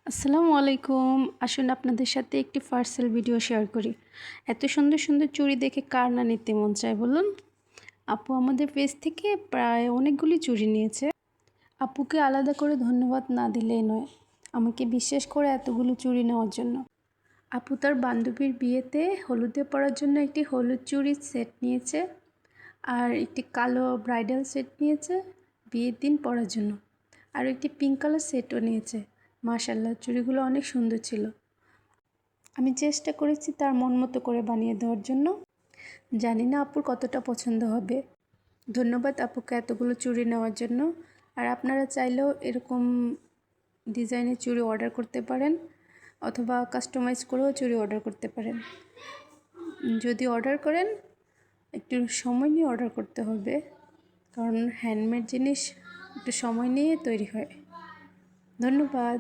আসসালামু আলাইকুম। আসুন আপনাদের সাথে একটি পার্সেল ভিডিও শেয়ার করি। এত সুন্দর সুন্দর চুড়ি দেখে কার না নিতে মন চায় বলুন? আপু আমাদের পেজ থেকে প্রায় অনেকগুলি চুড়ি নিয়েছে। আপুকে আলাদা করে ধন্যবাদ না দিলেই নয়, আমাকে বিশ্বাস করে এতগুলো চুড়ি নেওয়ার জন্য। আপু তার বান্ধবীর বিয়েতে হলুদে পরার জন্য একটি হলুদ চুড়ির সেট নিয়েছে, আর একটি কালো ব্রাইডাল সেট নিয়েছে বিয়ের দিন পরার জন্য, আর একটি পিঙ্ক কালার সেটও নিয়েছে। মাশাআল্লাহ, চুড়িগুলো অনেক সুন্দর ছিল। আমি চেষ্টা করেছি তার মন মতো করে বানিয়ে দেওয়ার জন্য। জানি না আপুর কতটা পছন্দ হবে। ধন্যবাদ আপুকে এতগুলো চুড়ি নেওয়ার জন্য। আর আপনারা চাইলেও এরকম ডিজাইনের চুড়ি অর্ডার করতে পারেন, অথবা কাস্টমাইজ করেও চুড়ি অর্ডার করতে পারেন। যদি অর্ডার করেন একটু সময় নিয়ে অর্ডার করতে হবে, কারণ হ্যান্ডমেড জিনিস একটু সময় নিয়ে তৈরি হয়। ধন্যবাদ।